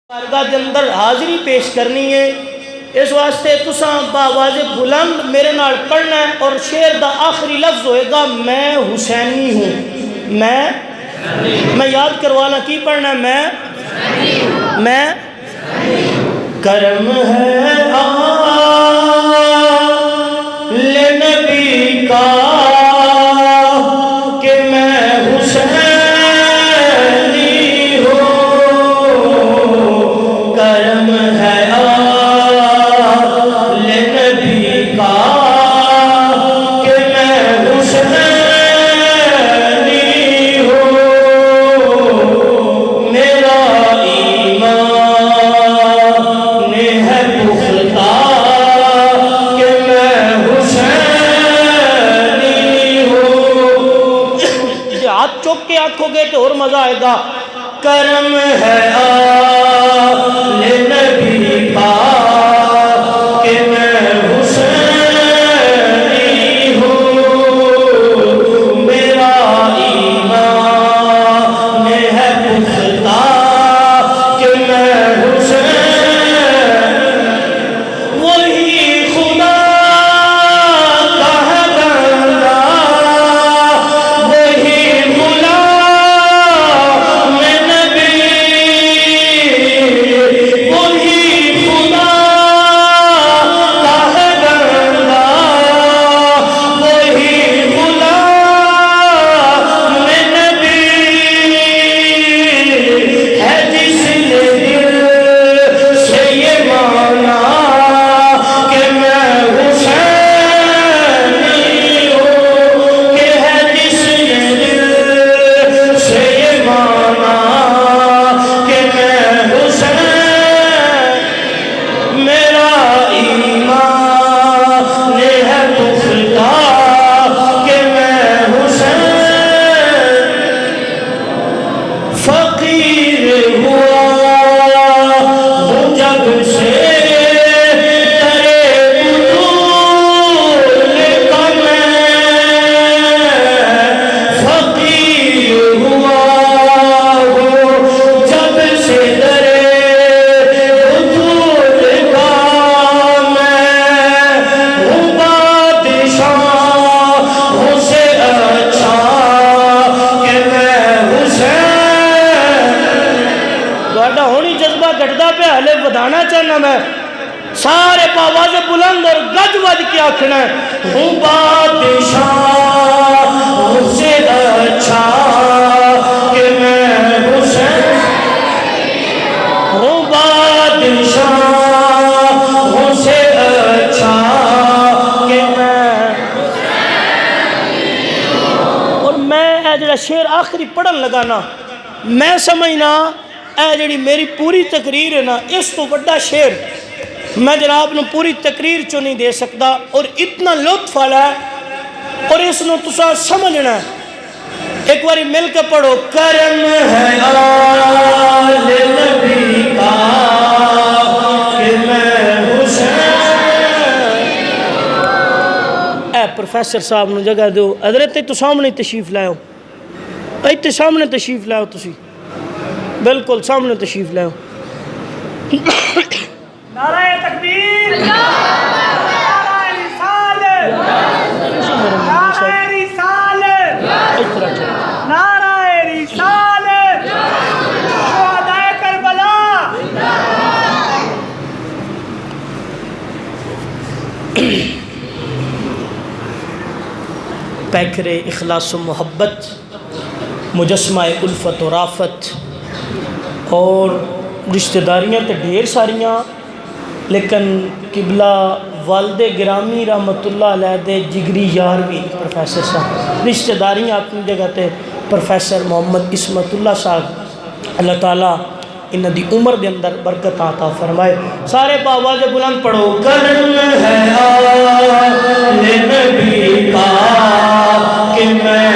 بارگاہ دے اندر حاضری پیش کرنی ہے، اس واسطے تساں باواز بلند میرے نال پڑھنا ہے، اور شعر دا آخری لفظ ہوئے گا میں حسینی ہوں۔ میں یاد کروانا کی پڑھنا ہے، میں کرم ہے آل نبی کا کہ میں حسینی ہوں، کرم ہے آل نبی کا کہ میں حسینی ہوں، میرا ایمان ہے پختہ کہ میں حسینی ہوں۔ ہاتھ چوک کے آنکھو گے تو اور مزہ آئے گا۔ کرم ہے آل نبی کا کہ میں حسینی ہوں، میرا ایمان ہے پختہ کہ میں حسین، وہی خدا کا ہے بندہ، وہی غلام نبی، وہی خدا کا ہے بندہ، وہی غلام نبی ہے، جس نے دل سے یہ مانا کہ میں حسینی ہوں، کہ ہے جس نے دل سے یہ مانا کہ میں حسین، میرا ایمان ہے پختہ کہ میں حسین، فقیر ہوا ہوں جب سے ترے بطول کا میں، فقیر ہوا ہوں جب سے ترے بطول کا میں، ہوں بادشاہوں سے اچھا کہ میں حسین، گاڑا ہونی جذبہ گھٹدا پہ ہلے بدھانا چاہنا میں، سارے باواز بلند اور گج وج کے آکھنا ہے، ہوں بادشاہوں سے اچھا کہ میں حسین، ہوں بادشاہوں سے اچھا کہ میں، اور میں اے جڑا شعر آخری پڑھن لگانا، میں سمجھنا اے جڑی میری پوری تقریر ہے نا، اس تو بڑا شعر میں جناب نو پوری تقریر چو نہیں دے سکتا، اور اتنا لطف والا ہے، اور اس نو تسا سمجھنا ہے۔ ایک باری مل کے پڑھو، کرم ہے آل نبی کا کہ میں حسین، اے پروفیسر صاحب نو جگہ دو، حضرت تو سامنے تشریف لائے ہو، ایتے سامنے تشریف لائے ہو، تسی بالکل سامنے تشریف لائے ہو۔ نعرہ تکبیر، نعرہ رسالت، نعرہ رسالت، نعرہ رسالت، شہدائے کربلا، پیکر اخلاص و محبت، مجسمہ الفت و رافت، اور رشتہ داریاں تے ڈھیر ساریاں، لیکن قبلہ والد گرامی رحمت اللہ علیہ دے جگری یار بھی پروفیسر صاحب، رشتہ داریاں اپنی جگہ تے پروفیسر محمد عصمت اللہ صاحب، اللہ تعالیٰ انہاں دی عمر دے اندر برکت عطا فرمائے۔ سارے باواز بلند پڑھو، کرم ہے آل نبی کا کہ میں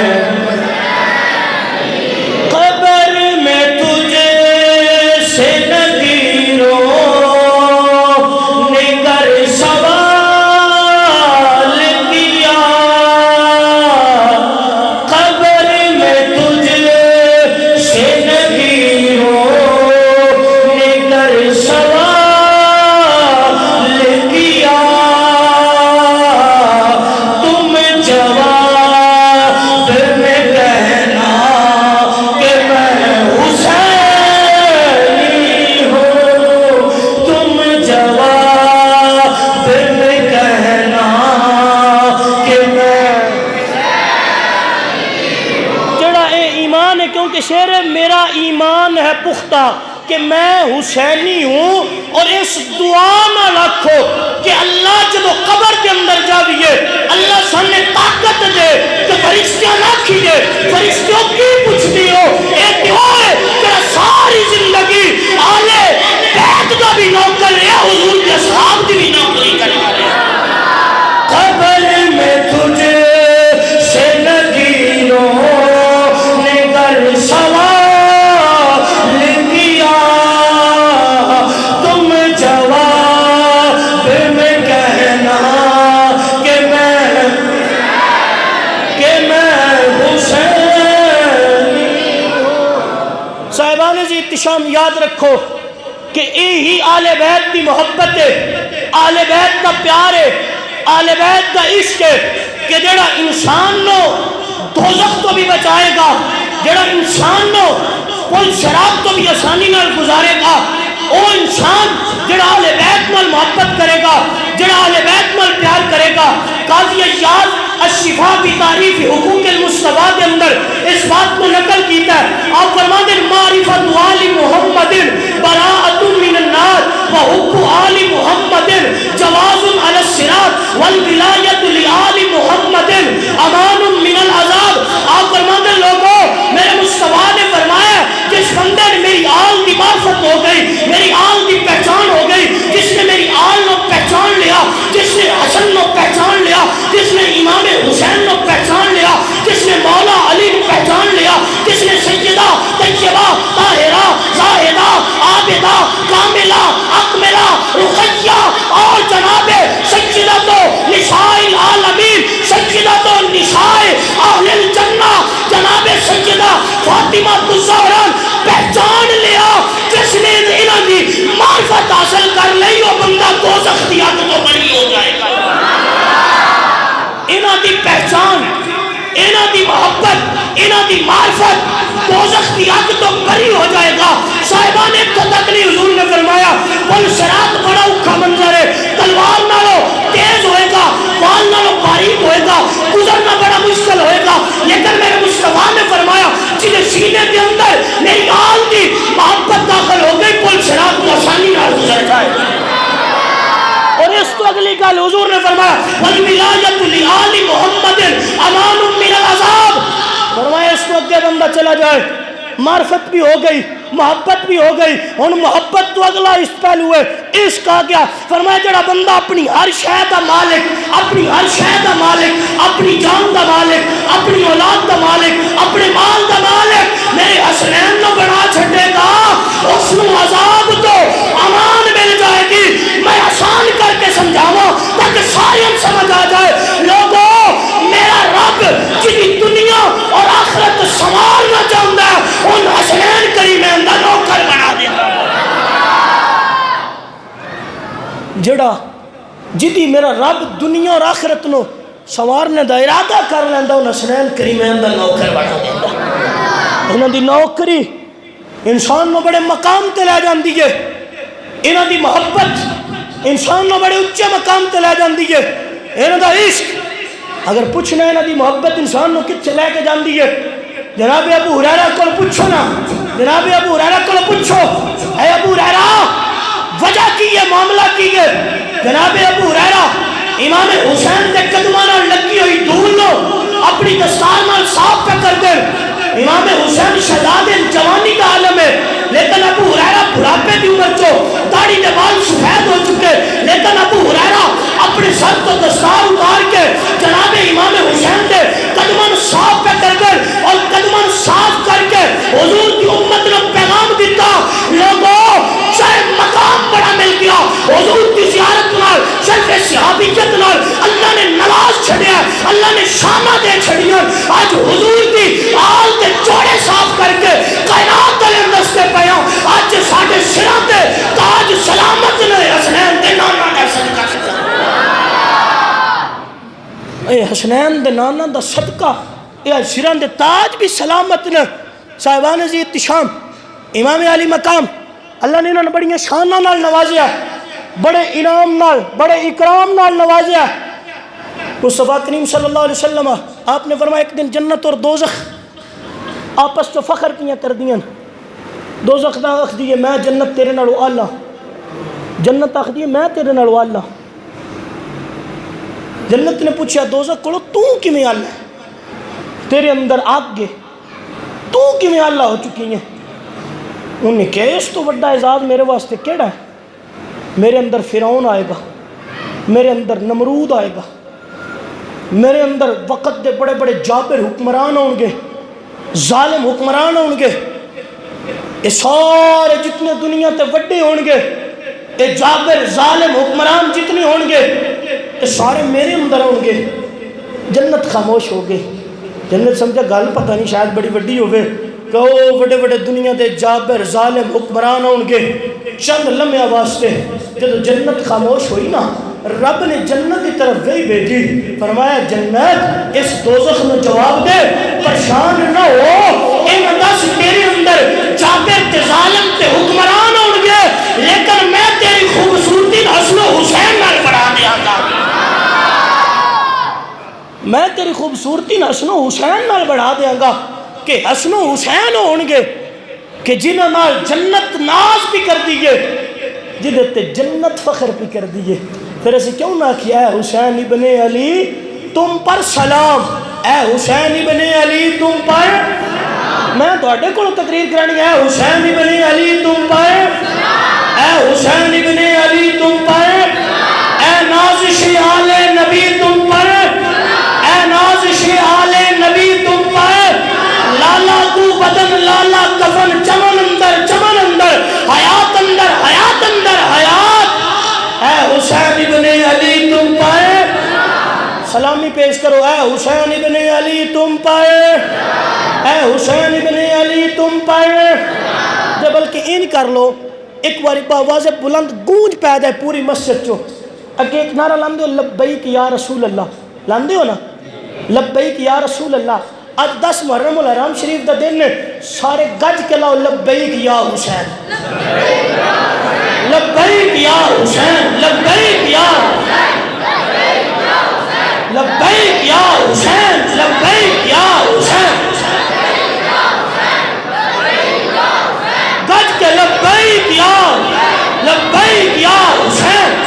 قبر میں تجھے سے نذیروں نے کر سوال کیا، قبر میں تجھے سے نذیروں نے کر کہ میں حسینی ہوں، اور اس دعا نہ رکھو کہ اللہ جب قبر کے اندر جاویے اللہ سامنے طاقت دے کہ فرشتیاں نہ کھیے، فرشتیوں کی پوچھتی ہو، ایک دعا ہے کہ ساری زندگی آلے بیت کا بھی نوکر ہے، حضور کے اصحاب کی بھی نوکری کرنا ہے۔ قبر میں تجھے سے نگینوں نے گر سوال کیا، تم جواب میں کہنا کہ میں حسینی ہوں۔ صاحبان جی احتشام یاد رکھو کہ یہی آل بیت کی محبت ہے، آل بیت کا پیار ہے، آل بیت کا عشق ہے کہ جڑا انسان نو دوزخ تو بھی بچائے گا، جڑا انسان نو پل صراط تو بھی آسانی نال گزارے گا، وہ انسان جڑا آل بیت نال محبت کرے گا، جڑا آل بیت نال پیار کرے گا۔ قاضی عیاض الشفا بھی تعریف حقوق المصطفیٰ کے اندر اس بات کو نقل کیتا ہے، آپ فرماتے ہیں معرفت آل محمد براءۃ من النار وحب آل محمد جواز علی الصراط والولایت لآل محمد امان من العذاب۔ آپ فرماتے ہیں لوگوں، میرے مصطفیٰ نے فرمایا جس بندے نے میری آل کی معرفت ہو گئی، میری آل کی پہچان ہو گئی، جس نے میری آل کو پہچان لیا، جس نے حسن کو پہچان لیا، جس نے امام حسین کو پہچان لیا، جس نے مولا علی کو پہچان لیا، جس نے سیدہ طیبہ طاہرہ زاہدہ عابدہ کاملہ اکملہ رقیہ اور جناب سیدۃ نساء العالمین سیدۃ نساء اہل الجنہ جناب سیدہ فاطمہ الزہرا پہچان لیا، جس نے انہاں دی معرفت حاصل کر لی، وہ بندہ دوزخ دی آگ تو بری ہو جائے گا۔ انہاں دی پہچان، انہاں دی محبت، انہاں دی معرفت دوزخ دی آگ تو بری ہو جائے گا۔ صاحبان تدقلی حضور نے فرمایا پل صراط بڑا اوکھا منظر ہے، تلوار نالو تیز ہوئے گا، وال نالو باریک ہوئے گا، گزرنا بڑا مشکل ہوئے گا، لیکن میرے مصطفیٰ نے فرمایا جنہیں سینے کے اندر میری آل کی محبت داخل ہو گئی، پل صراط کو آسانی نال گزر جائے گا۔ اور اس تو اگلی گل حضور نے فرمایا والولایت لآل محمد امان من العذاب۔ فرمایا اس تو اگے بندہ چلا جائے، معرفت بھی ہو گئی، محبت بھی ہو گئی، ہن محبت تو اگلا اس پہلو ہے، عشق آ گیا۔ فرمایا جڑا بندہ اپنی ہر شے دا مالک، اپنی ہر شے دا مالک، اپنی جان دا مالک، اپنی اولاد دا مالک، اپنے مال دا مالک میرے حسنین نو بنا چھٹے گا، اس نو عذاب تو امان مل جائے گی۔ میں آسان کر کے سمجھاواں تاکہ سارے سمجھ آ جائے۔ لوگوں، میرا رب جنی دنیا اور آخرت سنوارنا چاہتا ہے، ان حسنین کریمین دا نوکر بنا دیتا ہے۔ جڑا جدی میرا رب دنیا اور آخرت نو سنوارنے دا ارادہ کر لیندا، ان حسنین کریمین دا نوکر بنا دیتا ہے۔ انہاں دی نوکری انسان نو بڑے مقام تے لے جاندی ہے، انہاں دی محبت انسان نو بڑے اچھے مقام تے لے جاندی ہے، انہاں دا عشق اگر پوچھنا انہاں دی محبت انسان نو کتھے لے کے جاندی ہے، جناب ابو ہریرہ کو پوچھو نا، جناب ابو ہریرہ کو پوچھو، اے ابو ہریرہ وجہ کی ہے، معاملہ کی ہے؟ جناب ابو ہریرہ امام حسین دے قدماں نال لگی ہوئی دھول نو اپنی دستار نال صاف پہ کر دے۔ امام حسین شہزاد جوانی کا عالم ہے، لیکن ابو ہریرہ بڑھاپے کی عمر چو داڑھی دے بال سفید ہو چکے، لیکن ابو ہریرہ اپنے سر تو دستار اتار کے جناب امام حسین دے قدماں صاف پہ کر دے اور قدماں صاف کر کے حضور کی امت نے پیغام دیتا، لوگوں چاہے مقام بڑا مل گیا، حضور کی زیارت نال شرف صحابیت نال اللہ نے نواز چھڑیا، اللہ نے شانہ دے چھڑیا۔ آج حضور کی آل کے چوڑے صاف کر کے کائنات دے دستے پیاں، آج ساڑھے سرہ تے تاج سلامت نے حسنین دے نانا دا صدقہ خزا۔ اے حسنین دے نانا دا صدقہ، اے سرہ دے تاج بھی سلامت نے۔ صاحبان عزیز احتشام، امام علی مقام اللہ نے انہوں نے بڑی شانہ نال نوازیا، بڑے انعام نال، بڑے اکرام نال نوازیا۔ مصطفیٰ کریم صلی اللہ علیہ وسلم آپ نے فرمایا ایک دن جنت اور دوزخ آپس تو فخر کیاں کر دیاں، دوزخ دا آخدی ہے میں جنت تیرے نالو آلہ، جنت آخدی ہے میں تیرے نالو آلہ۔ جنت نے پوچھا دوزخ کو تو کیویں آلہ ہے، تیرے اندر آگ گے تو کیویں آلہ ہو چکی ہیں؟ انہوں نے کہا اس تو بڑا اعزاز میرے واسطے کیڑا ہے؟ میرے اندر فرعون آئے گا، میرے اندر نمرود آئے گا، میرے اندر وقت دے بڑے بڑے جابر حکمران ہوں گے، ظالم حکمران ہوں گے، یہ سارے جتنے دنیا تے وڈے ہوں گے، یہ جابر ظالم حکمران جتنے ہوں گے یہ سارے میرے اندر ہوں گے۔ جنت خاموش ہو گئے۔ جنت سمجھا گل پتہ نہیں شاید بڑی وڈی ہوئے کہ وہ بڑے بڑے دنیا دے جابر ظالم حکمران ہوں گے۔ چند لمحے واسطے جب جنت خاموش ہوئی نا، رب نے جنت کی طرف وہی بھیجی، فرمایا جنت اس دوزخ میں جواب دے، پریشان نہ ہو، ان دس میرے اندر جابر تے ظالم تے حکمران ہوں گے، لیکن میں تیری خوبصورتی حسن و حسین نال بڑھا دیا گا، میں تیری خوبصورتی حسن و حسین نال بڑھا دیا گا کہ حسن و حسین ہون گے کہ جنہاں نال جنت ناز بھی کر دیئے، جدھے تے جنت فخر بھی کر دیئے۔ پھر اسے کیوں نہ کیا اے حسین ابن علی تم پر سلام، اے حسین ابن علی تم پر، میں دوڑے کو تقریر کرانی ہے، اے حسین ابن علی تم پر، اے حسین ابن علی تم پر، اے نازش آل نبی تم پر، اے نازش آل نبی تم پر، لالا کو بدن لالا کفن، چمن اندر حیات اندر حیات، اے حسین ابن علی تم پر سلامی پیش کرو، اے حسین ابن علی تم پر، اے حسین ابن علی تم پر۔ جب بلکہ این کر لو ایک باری آواز بلند گونج پیدا ہے پوری مسجد چو، اگے ایک نعرہ لاندے ہو لبیک یا رسول اللہ، لاندے ہو نا لبیک یا رسول اللہ۔ آج 10 محرم الحرام شریف دا دن سارے گج کے لاؤ لبیک یا حسین، لبیک یا حسین، لبیک یا لبیک یا حسین، لبیک یا حسین، گج کے لبیک یا حسین۔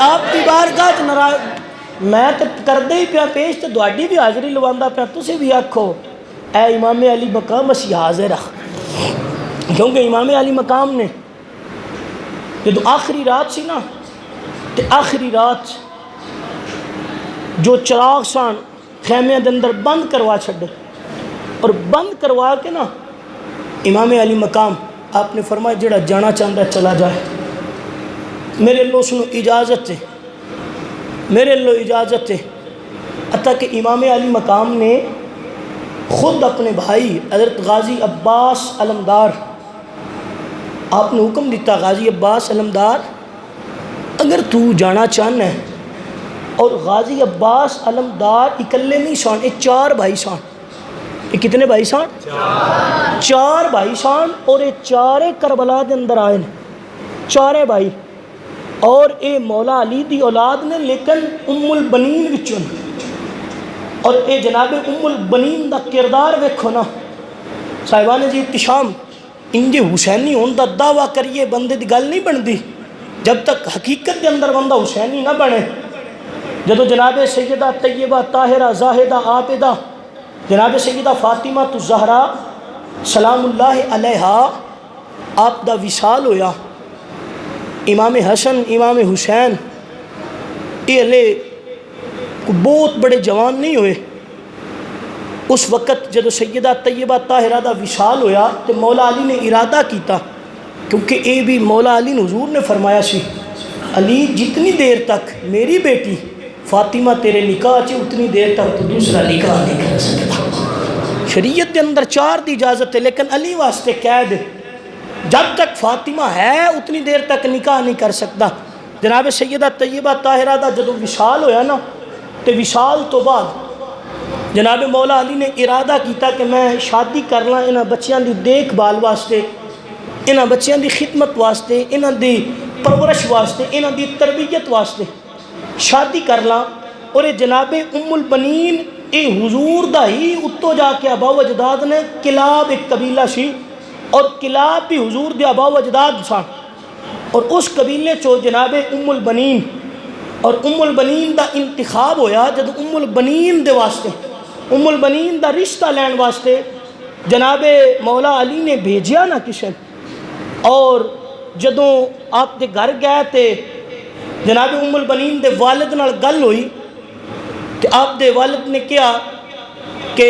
آپ کی بارگاہ ناراض میں تو کردے ہی پیا پیش تو دوڑی بھی حاضری لواندا پیا، تسی بھی آکھو اے امام علی مقام اسی حاضر رکھ، کیونکہ امام علی مقام نے جب آخری رات سی نا تو آخری رات جو چراغ سان خیمے دے اندر بند کروا چھڑے، اور بند کروا کے نا امام علی مقام آپ نے فرمایا جڑا جانا چاہتا ہے چلا جائے، میرے اللہ سنو اجازت ہے، میرے اللہ اجازت ہے۔ حتیٰ کہ امام علی مقام نے خود اپنے بھائی حضرت غازی عباس علمدار، آپ نے حکم دیتا غازی عباس علمدار اگر تو جانا چاہنا ہے، اور غازی عباس علمدار اکلے نہیں سان، یہ 4 بھائی سان، یہ کتنے بھائی سان؟ 4 بھائی سان، اور یہ 4 کربلا دے اندر آئے ہیں، 4 بھائی، اور اے مولا علی دی اولاد نے لیکن ام البنین وچوں، اور اے جناب ام البنین دا کردار ویکھو نا صاحبان جی احتشام، انجے حسینی ہون دا دعویٰ کریے بندے دی گل نہیں بندی جب تک حقیقت دے اندر بندہ حسینی نہ بنے۔ جدو جناب سیدہ طیبہ طاہرہ زاہدہ عابدہ جناب سیدہ فاطمہ الزہرا سلام اللہ علیہا آپ دا وصال ہویا، امام حسن امام حسین یہ لے بہت بڑے جوان نہیں ہوئے، اس وقت جدو سیدہ طیبہ طاہرہ دا وصال ہویا تو مولا علی نے ارادہ کیتا، کیونکہ اے بھی مولا علی نے حضور نے فرمایا سی علی جتنی دیر تک میری بیٹی فاطمہ تیرے نکاح چے اتنی دیر تک تو دوسرا نکاح نہیں کر سکتا۔ شریعت کے اندر 4 دی اجازت ہے، لیکن علی واسطے قید ہے، جب تک فاطمہ ہے اتنی دیر تک نکاح نہیں کر سکتا۔ جناب سیدہ طیبہ طاہرہ دا جدو وصال ہویا نا تو وصال تو بعد جناب مولا علی نے ارادہ کیتا کہ میں شادی کرنا انہاں بچیاں دی دیکھ بھال واسطے، انہاں بچیاں دی خدمت واسطے، انہاں دی پرورش واسطے، انہاں دی تربیت واسطے شادی کرنا۔ اور یہ جناب ام البنین اے حضور دا ہی اتو جا کے آبا و اجداد نے کلاب ایک قبیلہ سی، اور کلاب بھی حضور دے آبا و اجداد سان، اور اس قبیلے چو جناب ام البنین، اور ام البنین دا انتخاب ہویا جب ام البنین دے واسطے، ام البنین دا رشتہ لین واسطے جناب مولا علی نے بھیجیا نا کشن، اور جدوں آپ دے گھر گئے تے جناب ام البنین دے والد نال گل ہوئی کہ آپ دے والد نے کیا کہ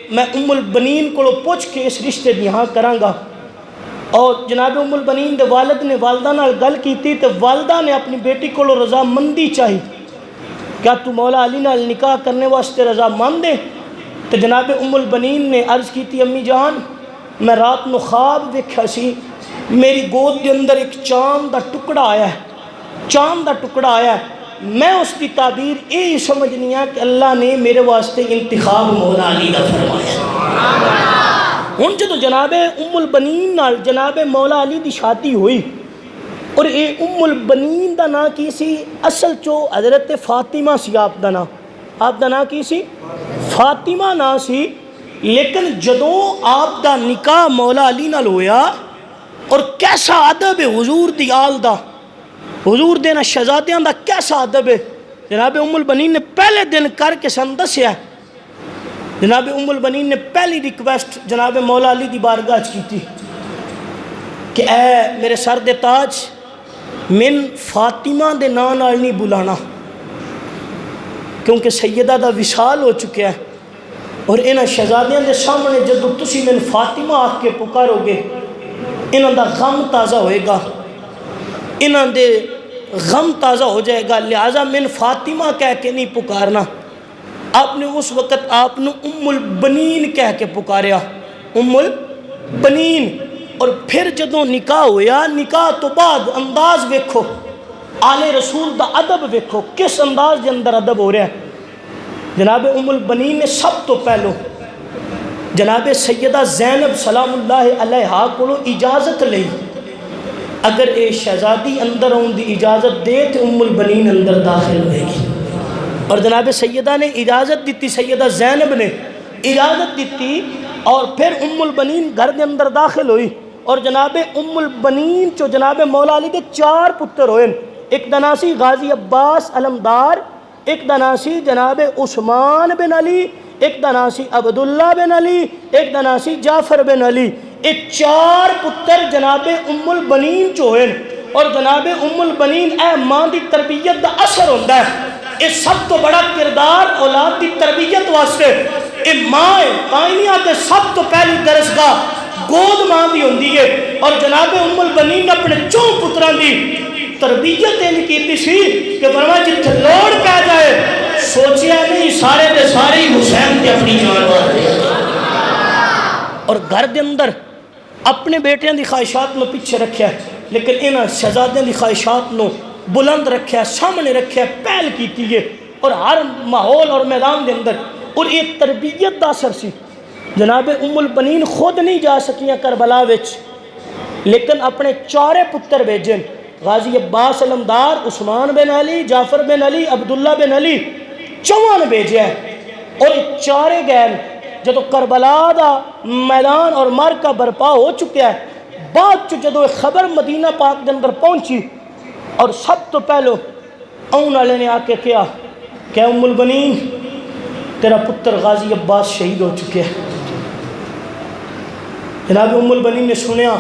میں ام البنین کو پوچھ کے اس رشتے دی ہاں کراں گا، اور جناب ام البنین دے والد نے والدہ نال گل کیتی تو والدہ نے اپنی بیٹی کو رضامندی چاہی، کیا تو مولا علی نال نکاح کرنے واسطے رضامند ہے؟ تو جناب ام البنین نے عرض کیتی امی جان میں رات نو خواب ویکھیا سی، میری گود کے اندر ایک چاند دا ٹکڑا آیا ہے، چاند دا ٹکڑا آیا ہے، میں اس کی تعبیر یہ سمجھنی ہے کہ اللہ نے میرے واسطے انتخاب مولا علی دا فرمایا۔ ہن جدو جناب ام البنین نال جناب مولا علی دی شادی ہوئی، اور یہ ام البنین دا نا کی سی اصل چو حضرت فاطمہ سی، آپ دا نا کی سی فاطمہ نا سی، لیکن جدو آپ دا نکاح مولا علی نال ہویا، اور کیسا ادب ہے حضور دی آل دا، حضور دینا شہزادیاں دا کیسا ادب ہے، جناب ام البنین نے پہلے دن کر کے سن دسیا ہے۔ جناب ام البنین نے پہلی ریکویسٹ جناب مولا علی دی بارگاہ کی تھی کہ اے میرے سر دے تاج، من فاطمہ دے نام نال نہیں بلانا، کیونکہ سیدہ دا وصال ہو چکا ہے، اور انہاں شہزادیاں دے سامنے جدو تسی من فاطمہ آکھ کے پکارو گے انہاں دا غم تازہ ہوئے گا، انہاں دے غم تازہ ہو جائے گا، لہٰذا من فاطمہ کہہ کے نہیں پکارنا۔ آپ نے اس وقت آپ نے ام البنین کہہ کے پکاریا، ام البنین۔ اور پھر جدوں نکاح ہویا، نکاح تو بعد انداز ویکھو، آل رسول دا ادب ویکھو، کس انداز دے اندر ادب ہو رہا ہے۔ جناب ام البنین نے سب تو پہلو جناب سیدہ زینب سلام اللہ علیہا کو اجازت لئی، اگر اے شہزادی اندر آن دی اجازت دے تو ام البنین اندر داخل ہوئے گی، اور جناب سیدہ نے اجازت دیتی، سیدہ زینب نے اجازت دیتی، اور پھر ام البنین گھر دے اندر داخل ہوئی، اور جناب ام البنین چو جناب مولا علی دے 4 پتر ہوئے، ایک دناسی غازی عباس علمدار، ایک دناسی جناب عثمان بن علی، ایک دناسی عبداللہ بن علی، ایک دناسی جعفر بن علی، ایک 4 پتر جناب ام البنین چو ہوئے، اور جناب ام البنین اے ماں دی تربیت دا اثر ہوندہ ہے، یہ سب تو بڑا کردار اولاد دی تربیت واسطے اے ماں ہے، کائنات دے سب تو پہلی درسگاہ گود ماں دی ہوندی ہے، اور جناب ام البنین نے اپنے 4 پتران دی تربیت ان کی سی کہ فرمایا جتھے لوڑ پہ جائے سوچیا نہیں سارے دے سارے حسین تے اپنی جان مار دے، اور گھر دے اندر اپنے بیٹیاں دی خواہشات نو پیچھے رکھیا ہے، لیکن انہاں شہزادیاں دی خواہشات نو بلند رکھیا، سامنے رکھیا، پہل کیتی ہے، اور ہر ماحول اور میدان دے اندر، اور یہ تربیت دا اثر سی۔ جناب ام البنین خود نہیں جا سکیاں کربلا وچ، لیکن اپنے 4 پتر بھیجن، غازی عباس علمدار، عثمان بن علی، جعفر بن علی، عبداللہ بن علی، 4 بھیجے ہیں، اور 4 گئے۔ جدو کربلا دا میدان اور معرکہ برپا ہو چکا ہے، بعد جدو خبر مدینہ پاک دے اندر پہنچی، اور سب تو پہلو اون والے نے آ کے کیا کہ ام البنین تیرا پتر غازی عباس شہید ہو چکے ہیں۔ جناب ام البنین نے سنیا،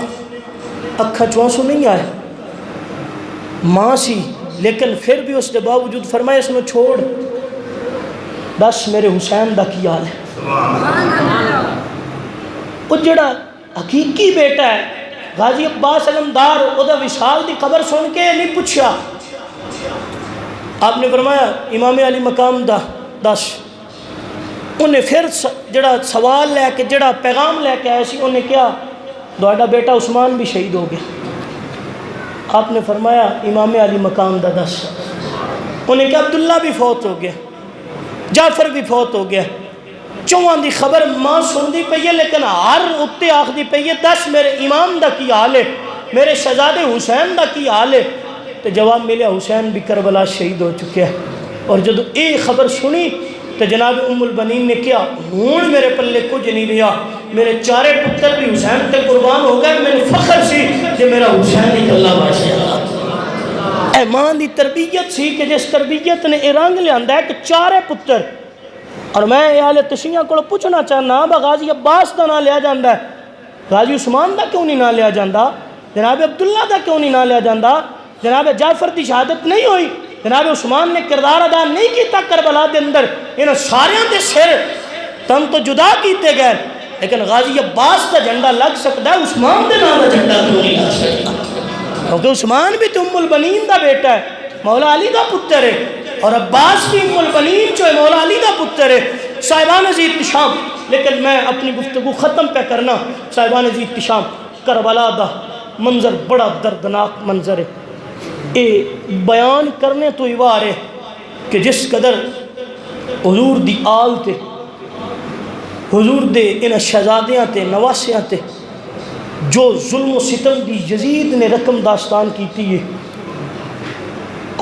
اکھا چوانسو نہیں آئے، ماں سی، لیکن پھر بھی اس کے باوجود فرمایا اس میں چھوڑ، بس میرے حسین دا کی حال ہے۔ وہ جڑا حقیقی بیٹا ہے غازی عباس علمدار، او دا وصال دی خبر سن کے نہیں پوچھا، آپ نے فرمایا امام علی مقام دا دس، انہیں پھر جڑا سوال لے کے جڑا پیغام لے کے آئے سی، انہیں کیا دوڑا بیٹا عثمان بھی شہید ہو گیا، آپ نے فرمایا امام علی مقام دا دس، انہیں کہا عبداللہ بھی فوت ہو گیا، جعفر بھی فوت ہو گیا، چواں دی خبر ماں سندی پئی ہے لیکن ہر اتے آخدی پئی ہے دس میرے امام دا کی حال ہے، میرے شہزادے حسین دا کی حال ہے؟ تو جواب ملیا حسین بھی کربلا شہید ہو چکے ہیں۔ اور جب یہ خبر سنی تو جناب ام البنین نے کیا ہون میرے پلے کچھ نہیں رہا، میرے چارے پتر بھی حسین تے قربان ہو گئے، میں نے فخر سی کہ میرا حسین ہی اللہ باشا۔ اے ماں دی تربیت سی کہ جس تربیت نے یہ رنگ لیا ہے کہ چارے پتر، اور میں اہل تشیعہ کو پوچھنا چاہنا با غازی عباس دا نہ لیا جاندہ ہے، غازی عثمان دا کیوں نہیں نہ لیا جاندہ، جناب عبداللہ دا کیوں نہیں نہ لیا جاندہ، جناب جعفر دی شہادت نہیں ہوئی، جناب عثمان نے کردار ادا نہیں کیتا کربلا دے اندر، انہوں ساریاں دے سر تم تو جدا کیتے گئے، لیکن غازی عباس دا جھنڈا لگ سکتا ہے، عثمان دے نام دا جھنڈا کیوں نہیں لگ سکتا؟ کیونکہ عثمان بھی تو ام البنین دا بیٹا ہے، مولا علی دا پتر ہے، اور عباس بھی ام البنین جو ہے مولا علی دا پتر ہے۔ صاحبان عزیز احتشام، لیکن میں اپنی گفتگو ختم پہ کرنا، صاحبان عزیز احتشام، کربلا دا منظر بڑا دردناک منظر ہے، یہ بیان کرنے تو ہی وار ہے کہ جس قدر حضور دی آل تے، حضور دے ان شہزادیاں تے نواسیاں تے جو ظلم و ستم دی یزید نے رقم داستان کیتی ہے،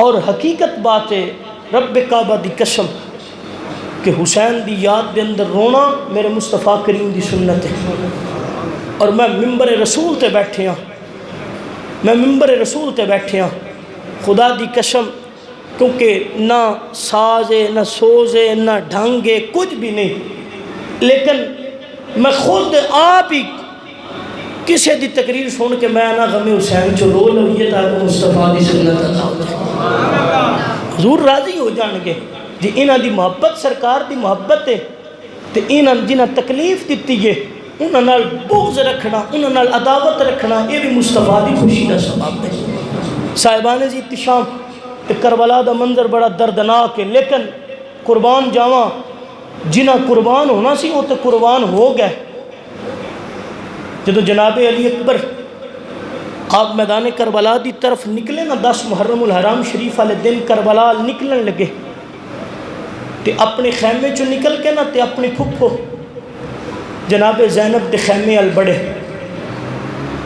اور حقیقت بات ہے رب کعبہ دی قسم کہ حسین دی یاد دے اندر رونا میرے مصطفیٰ کریم دی سنت ہے، اور میں ممبر رسول تے بیٹھے ہاں، میں ممبر رسول تے بیٹھے ہاں، خدا دی قسم، کیونکہ نہ ساز ہے نہ سوز ہے نہ ڈھنگ ہے کچھ بھی نہیں، لیکن میں خود آپ ہی کسی دی تقریر سن کے میں نہ غم حسین چو رو لوئیے تاکہ مصطفیٰ دی سنت ادا ہو جائے، حضور راضی ہو جان گے جی انہاں دی محبت سرکار دی محبت ہے، تو انہاں جنہاں تکلیف دیتی ہے انہاں نال بغض رکھنا، انہاں نال عداوت رکھنا، یہ بھی مصطفیٰ دی خوشی دا سبب ہے۔ صاحبان عزیز احتشام، کربلا دا منظر بڑا دردناک ہے، لیکن قربان جاواں جنہاں قربان ہونا سی وہ تو قربان ہو گئے۔ جدو جناب علی اکبر آپ میدان کربلا دی طرف نکلے نا 10 محرم الحرام شریف والے دن کربلا نکلن لگے، تے اپنے خیمے چو نکل کے نا تے اپنی پھپھو جناب زینب دے خیمے ال بڑے،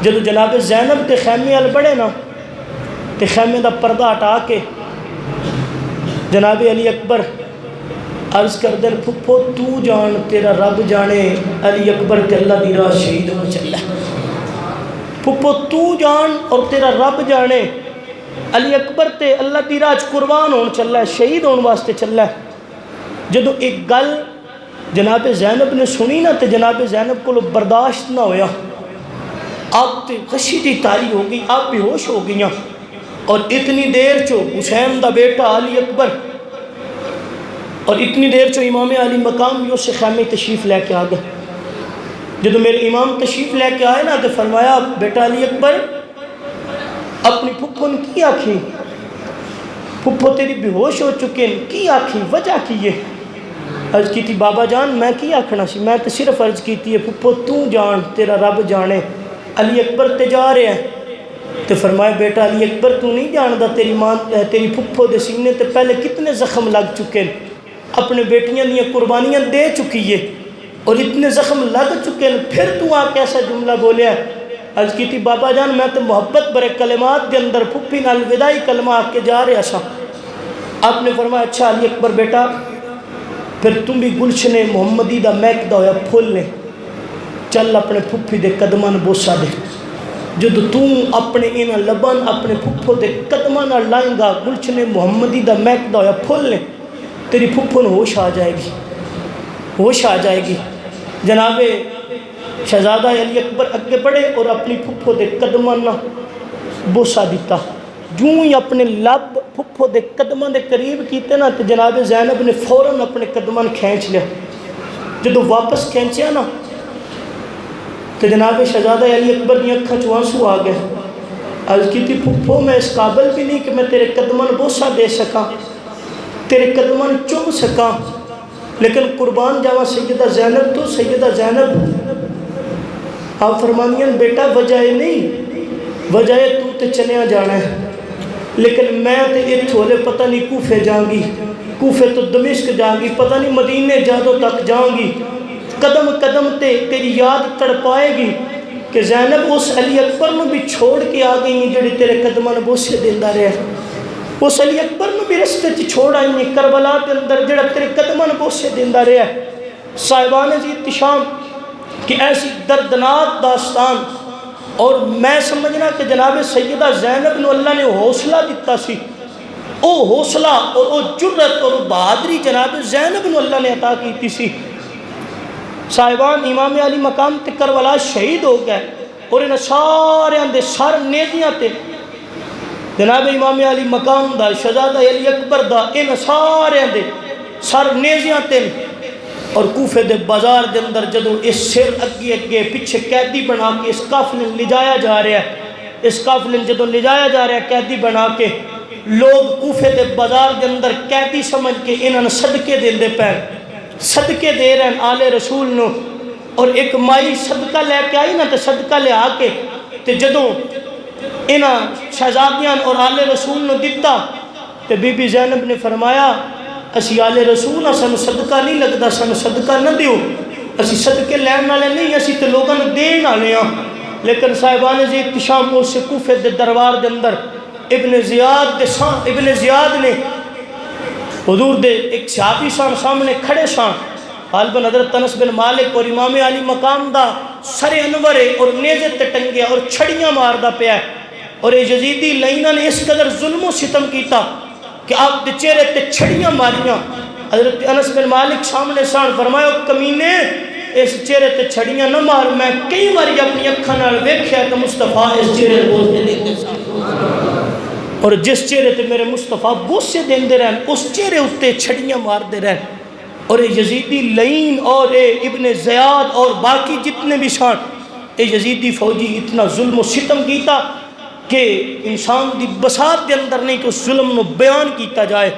جدو جناب زینب دے خیمے ال بڑے نا تے خیمے دا پردہ ہٹا کے جناب علی اکبر عرض کر دیں پھپھو تو جان تیرا رب جانے علی اکبر کے اللہ دی راہ شہید ہو چلا ہے، پھپھو تو جان اور تیرا رب جانے علی اکبر تے اللہ دی راہ قربان ہون چلا ہے، شہید ہون واسطے چلا ہے۔ جدو ایک گل جناب زینب نے سنی نا تے جناب زینب کو برداشت نہ ہویا، آپ تے غشی دی تاری ہو گئی، آپ بھی ہوش ہو گئیاں، اور اتنی دیر چو حسین دا بیٹا علی اکبر اور اتنی دیر چو امام علی مقام یو سے خیمے تشریف لے کے آگئے۔ جدو میرے امام تشریف لے کے آئے نا تو فرمایا بیٹا علی اکبر اپنی پھپھو نے کی آکھی، پھپھو تیری بے ہوش ہو چکے ہیں، کی آکھی وجہ کی ہے؟ عرض کی تھی بابا جان میں کی آکھنا سی، میں تو صرف عرض کی تھی پھپھو تو جان تیرا رب جانے علی اکبر تے جا رہے ہیں۔ تو فرمایا بیٹا علی اکبر تو نہیں جاندا تیری پھپھو دے سینے تے پہلے کتنے زخم لگ چکے ہیں، اپنے بیٹیاں دیاں قربانیاں دے چکی ہے اور اتنے زخم لگ چکے ہیں، پھر تو آ کیسا جملہ بولے ہے؟ عرض کی تھی بابا جان میں تو محبت برے کلمات دے اندر پھپھی نال ودائی کلمہ آ کے جا رہے سا۔ آپ نے فرمایا اچھا علی اکبر بیٹا پھر تم بھی گلشن محمدی دا مہکدا ہویا پھول لے، چل اپنے پھپھی دے قدمان بوسا دے، جدو تم اپنے انہاں لبان اپنے پھپھو دے قدمان لائیں گا گلشن محمدی دا مہکدا ہویا پھول لے، تیری پھپھو نے ہوش آ جائے گی، ہوش آ جائے گی۔ جناب شہزادہ علی اکبر اگے بڑھے اور اپنی پھپھو دے قدمان بوسا دیتا، جوں ہی اپنے لب پھپھو دے قدمان دے قریب کیتے نا تو جناب زینب نے فوراً اپنے قدمان کھینچ لیا، جدو واپس کھینچیا نا تو جناب شہزادہ علی اکبر کی اکھاں چوں آنسو آ گئے۔ عرض کی تھی پھپھو میں اس قابل بھی نہیں کہ میں تیرے قدمان بوسا دے سکا، تیرے قدمان چوم سکا، لیکن قربان جاوا سیدہ زینب تو سیدہ زینب آپ فرمانیاں بیٹا وجہ نہیں، وجہ تو تے چلیا جانا ہے، لیکن میں تے اتھولے پتہ نہیں کوفے جانگی، کوفے تو دمشق جاؤں گی، پتہ نہیں مدینے جادوں تک جاؤں گی، قدم قدم تے تیری یاد تڑپائے گی کہ زینب اس علی اکبر نو بھی چھوڑ کے آ گئی ہیں جڑی تیرے قدمان بوسے دیندہ رہے، اس علی اکبر نو بھی رستے چ چھوڑ آئی ہیں کربلا کے اندر جڑا تیرے قدمان بوسے دیندہ رہے۔ صاحبان عزیز تشام کہ ایسی دردناک داستان، اور میں سمجھنا کہ جناب سیدہ زینب نو اللہ نے حوصلہ دیتا سی، او حوصلہ اور او جرت اور بہادری جناب زینب نو اللہ نے عطا کی سی۔ صاحبان امام علی مقام تے کربلا شہید ہو گئے اور انہاں سارے دے سر نیزیاں تے جناب امام علی مقام دا شہزادہ علی اکبر دا انہاں سارے دے سر نیزیاں تے، اور کوفے دے بازار دے اندر جدوں اس سر اگے اگے پیچھے قیدی بنا کے اس قافلے لے جایا جا رہا ہے، اس قافلے جدوں لے جایا جا رہا ہے قیدی بنا کے، لوگ کوفے دے بازار دے اندر قیدی سمجھ کے انہاں صدقے دیندے پے، صدقے دے رہے ہیں آل رسول نو، اور ایک مائی صدقہ لے کے آئی نا تے صدقہ لے آ کے تے جدوں انہاں شہزادیاں اور آل رسول نو دیتا تے بی بی زینب نے فرمایا اسی آل رسول سانو صدقہ نہیں لگتا، سانو صدقہ نہ دیو، اسی صدقے لین والے نہیں، اسی تے لوگاں نو دین والے ہاں۔ لیکن صاحبان عزیز تشام اس کوفے دے دربار دے اندر ابن زیاد نے حضور دے ایک صحابی سان سامنے کھڑے سان، غالباً حضرت انس بن مالک، اور امام علی مقام دا سر انور اور نیزے تے ٹنگیا اور چھڑیاں ماردا پیا، اور یزیدی لائناں نے اس قدر ظلم و ستم کیتا کہ آپ دے چہرے تے چھڑیاں ماریاں۔ حضرت انس بن مالک سامنے سان فرمایا کمینے اس چہرے تے چھڑیاں نہ مار، میں کئی باری اپنی اکھاں نال ویکھیا کہ مصطفیٰ اس چہرے بوسے دیندے سن، اور جس چہرے تے میرے مصطفیٰ بوسے دیندے رہن اس چہرے اتے چھڑیاں مار دے رہن۔ اور یزیدی لعین اور ابن زیاد اور باقی جتنے بھی سان یزیدی فوجی اتنا ظلم و ستم کیتا کہ انسان دی بساط دے اندر نہیں کہ اس ظلم نو بیان کیتا جائے،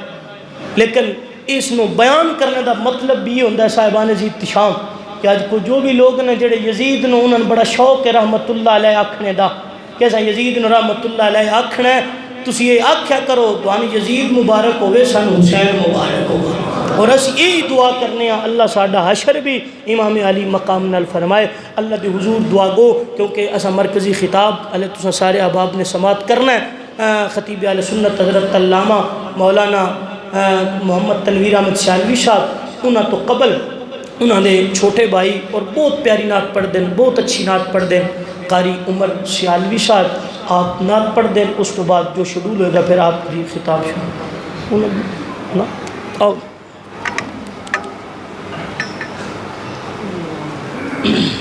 لیکن اس نو بیان کرنے دا مطلب بھی ہوندہ ہے صاحبان عزیز تشام کہ آج کو جو بھی لوگ نے جڑے یزید نو انہوں نے بڑا شوق ہے رحمت اللہ علیہ آکھنے دا کہ ایسا یزید نو رحمت اللہ علیہ آکھنا ہے، تسی یہ آکھیا کرو دوانی یزید مبارک ہوئے سن حسین مبارک ہوئے، اور اس یہی دعا کرنے ہیں اللہ ساڈا حشر بھی امام علی مقام نال فرمائے۔ اللہ دی حضور دعا گو کیونکہ ایسا مرکزی خطاب علیہ تسا سارے احباب نے سماعت کرنا ہے۔ خطیب اہل سنت حضرت علامہ مولانا محمد تنویر احمد سیالوی صاحب انہاں تو قبل انہاں نے چھوٹے بھائی اور بہت پیاری نعت پڑھ دیں، بہت اچھی نعت پڑھ دیں، قاری عمر سیالوی صاحب آپ نعت پڑھ دیں، اس تو بعد جو شیڈول ہوگا پھر آپ کی خطاب شروع آؤ